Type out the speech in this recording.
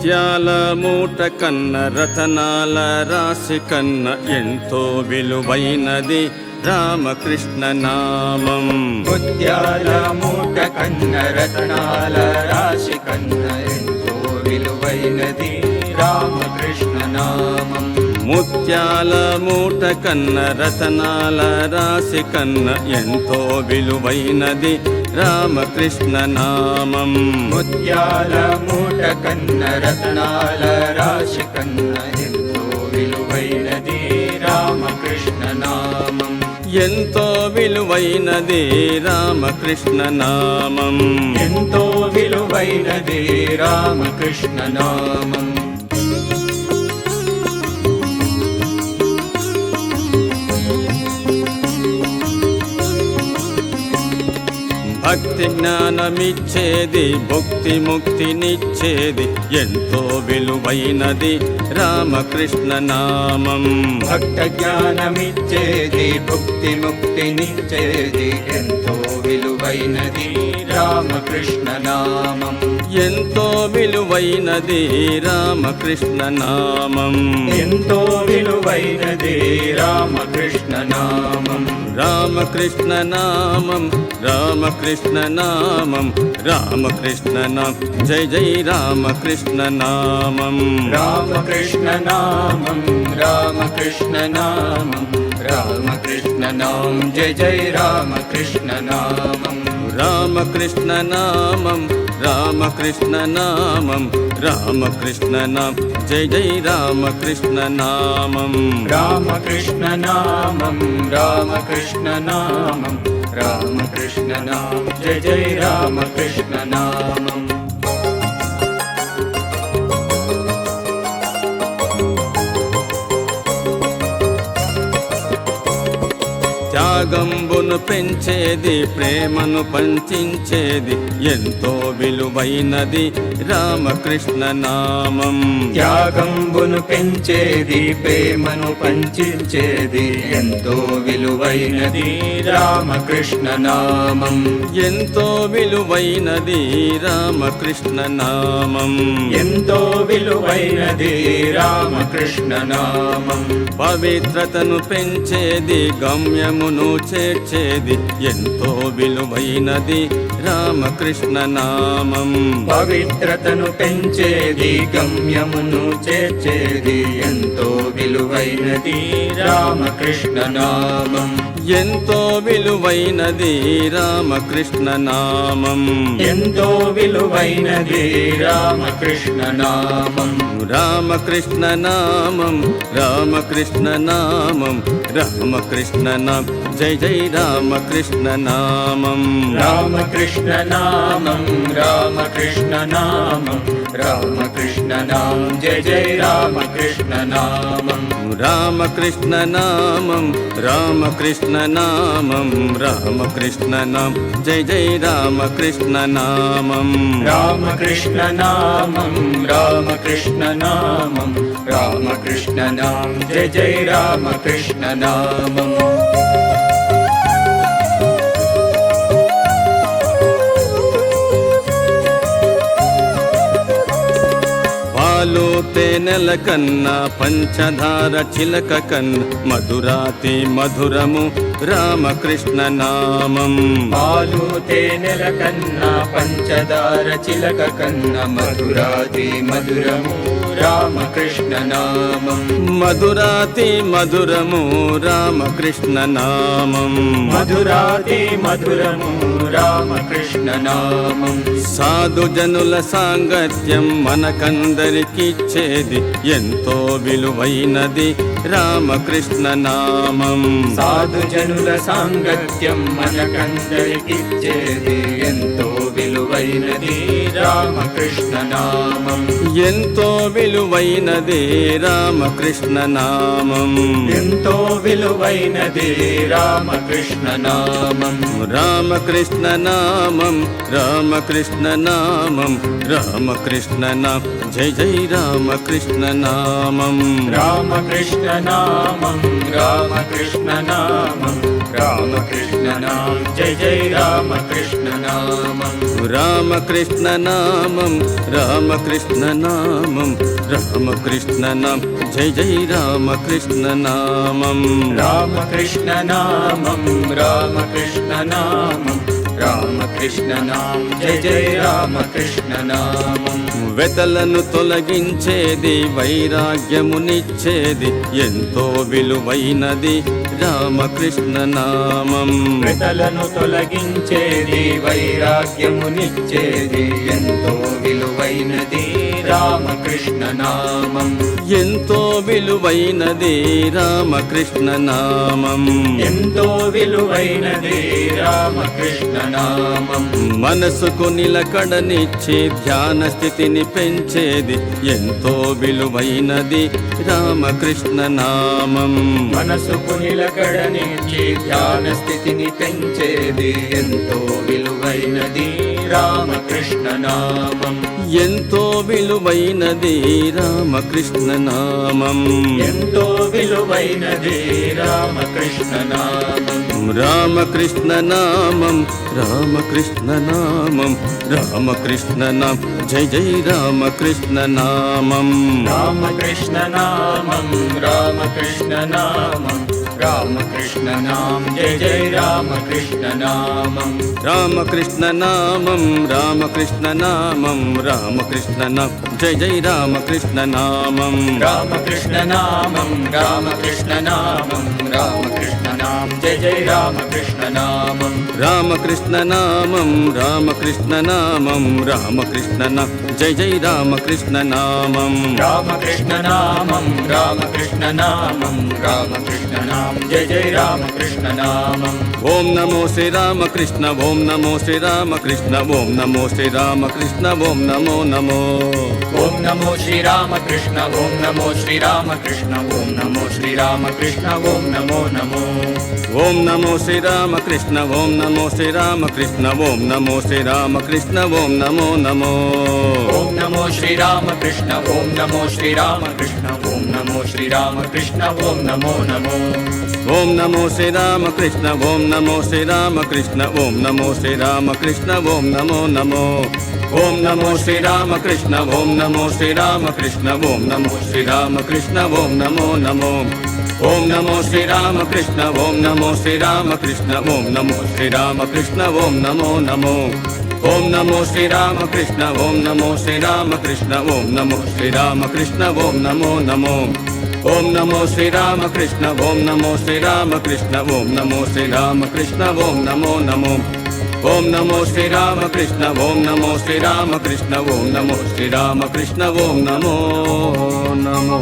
ముత్యాల మూట కన్న రతనాల రాశి కన్న ఎంతో విలువైనది రామకృష్ణ నామం. ముత్యాల మూట కన్న రతనాల రాశి కన్న ఎంతో విలువైనది రామకృష్ణ నామం. ముత్యాల మూట కన్న రతనాల రాశి కన్న ఎంతో విలువైనది రామకృష్ణ నామం. ముత్యాల మూట కన్న రతనాల రాశి కన్న ఎంతో విలువైనది రామకృష్ణ నామం. ఎంతో విలువైనది రామకృష్ణ నామం. ఎంతో విలువైనది రామకృష్ణ నామం. భక్తి జ్ఞానమిచ్చేది భక్తి ముక్తినిచ్చేది ఎంతో విలువైనది రామకృష్ణ నామం. భక్త జ్ఞానమిచ్చేది భక్తి ముక్తినిచ్చేది ఎంతో విలువైనది రామకృష్ణ నామం. ఎంతో విలువైనది రామకృష్ణ నామం. ఎంతో విలువైనది రామకృష్ణ నామం. రామకృష్ణ నామం రామకృష్ణ నామం రామకృష్ణ నామం జై జై రామకృష్ణ నామం. రామకృష్ణ నామం రామకృష్ణ నామం రామకృష్ణ నామం జయ జయ రామకృష్ణ నామం. రామకృష్ణ నామం రామకృష్ణ నామం రామకృష్ణ నామం జై జై రామకృష్ణ నామం. రామకృష్ణ నామం రామకృష్ణ నామం రామకృష్ణ నామం జయ జయ రామకృష్ణ నామం. త్యాగంబును పెంచేది ప్రేమను పంచించేది ఎంతో విలువైనది రామకృష్ణ నామం. త్యాగంబును పెంచేది ప్రేమను పంచించేది ఎంతో విలువైనది రామకృష్ణ నామం. ఎంతో విలువైనది రామకృష్ణ నామం. ఎంతో విలువైనది రామకృష్ణ నామం. పవిత్రతను పెంచేది గమ్యమును చేర్చేది ఎంతో విలువైనది రామకృష్ణ నామం. పవిత్రతను పెంచేది గమ్యమును చేర్చేది ఎంతో విలువైనది రామకృష్ణ నామం. ఎంతో విలువైనది రామకృష్ణ నామం. ఎంతో విలువైనది రామకృష్ణ నామం. రామకృష్ణ నామం రామకృష్ణ నామం రామకృష్ణ నామం జై జై రామకృష్ణ నామం. రామకృష్ణ నామం రామకృష్ణ నామం రామకృష్ణ నామం జయ జయ రామకృష్ణ నామం. రామకృష్ణ నామం రామకృష్ణ నామం రామకృష్ణ నామం జై జై రామకృష్ణ నామం. రామకృష్ణ నామం రామకృష్ణ నామం రామకృష్ణ నామం జయ జయ రామకృష్ణ నామం. పాలు తేనెల కన్నా పంచదార చిలక కన్నా మధురాతి మధురము రామకృష్ణ నామం. పాలు తేనెల కన్నా పంచదార చిలక కన్నా మధురాతి మధురము రామకృష్ణ నామం. మధురాతి మధురము రామకృష్ణ నామం. మధురాతి మధురము రామకృష్ణ నామం. సాధు జనుల సాంగత్యం మనకందరికిచ్చేది ఎంతో విలువైనది రామకృష్ణ నామం. సాధు జనుల సాంగత్యం మనకందరికిచ్చేది ఎంతో విలువైనది రామకృష్ణ నామం. ఎంతో విలువైనది రామకృష్ణ నామం. ఎంతో విలువైనది రామకృష్ణ నామం. రామకృష్ణ నామం రామకృష్ణ నామం రామకృష్ణ నామం జై జై రామకృష్ణ నామం. రామకృష్ణ నామం రామకృష్ణ నామం రామకృష్ణ నామం జయ జయ రామకృష్ణ నామం. రామకృష్ణ నామం రామకృష్ణ నామం రామకృష్ణ నామం జై జై రామకృష్ణ నామం రామకృష్ణ నామం రామకృష్ణ నామం రామకృష్ణ నామం జయ జయ రామకృష్ణ నామం వెతలను తొలగించేది వైరాగ్యమునిచ్చేది ఎంతో విలువైనది రామకృష్ణ నామం వెతలను తొలగించేది వైరాగ్యమునిచ్చేది ఎంతో విలువైనది రామకృష్ణ నామం ఎంతో విలువైనది రామకృష్ణ నామం ఎంతో విలువైనది రామకృష్ణ నామం మనసుకు నిలకడనిచ్చి ధ్యాన స్థితిని పెంచేది ఎంతో విలువైనది రామకృష్ణ నామం మనసుకు నిలకడనిచ్చి ధ్యాన స్థితిని పెంచేది ఎంతో విలువైనది రామకృష్ణ నామం ఎంతో విలువైనది రామకృష్ణ నామం ఎంతో విలువైనది రామకృష్ణ నామం రామకృష్ణ నామం రామకృష్ణ నామం రామకృష్ణ నామం జై జై రామకృష్ణ నామం రామకృష్ణ నామం రామకృష్ణ నామం రామకృష్ణ నామం జయ జయ రామకృష్ణ నామం రామకృష్ణ నామం రామకృష్ణ నామం రామకృష్ణ నామం జై జై రామకృష్ణ నామం రామకృష్ణ నామం రామకృష్ణ నామం రామకృష్ణ నామం జయ జయ రామకృష్ణ నామం రామకృష్ణ నామం రామకృష్ణ నామం రామకృష్ణ నామం జై జై రామకృష్ణ నామం రామకృష్ణ నామం రామకృష్ణ నామం రామకృష్ణ నామం జయ జయ రామకృష్ణ నామం ఓం నమో శ్రీ రామకృష్ణ ఓం నమో శ్రీ రామకృష్ణ ఓం నమో శ్రీ రామకృష్ణ ఓం నమో నమో ఓం నమో శ్రీరామకృష్ణ ఓం నమో శ్రీరామకృష్ణ ఓం నమో శ్రీరామకృష్ణ ఓం నమో నమో ఓం నమో శ్రీ రామకృష్ణ ఓం నమో శ్రీ రామకృష్ణ ఓం నమో శ్రీ రామకృష్ణ ఓం నమో నమో ఓం నమో శ్రీరామకృష్ణ ఓం నమో శ్రీరామకృష్ణ ఓం నమో శ్రీరామకృష్ణ ఓం నమో నమో ఓం నమో శ్రీ రామకృష్ణ ఓం నమో శ్రీ రామకృష్ణ ఓం నమో శ్రీ రామకృష్ణ ఓం నమో నమో ఓం నమో శ్రీ రామకృష్ణ ఓం నమో శ్రీ రామకృష్ణ ఓం నమో శ్రీ రామకృష్ణ ఓం నమో నమో ఓం నమో శ్రీ రామకృష్ణ ఓం నమో శ్రీ రామకృష్ణ ఓం నమో శ్రీ రామకృష్ణ ఓం నమో నమో ఓం నమో శ్రీ రామకృష్ణ ఓం నమో శ్రీ రామకృష్ణ ఓం నమో శ్రీ రామకృష్ణ ఓం నమో నమో ఓం నమో శ్రీ రామకృష్ణ ఓం నమో శ్రీ రామకృష్ణ ఓం నమో శ్రీ రామకృష్ణ ఓం నమో నమో ఓం నమో శ్రీ రామకృష్ణ ఓం నమో శ్రీ రామకృష్ణ ఓం నమో శ్రీ రామకృష్ణ ఓం నమో నమో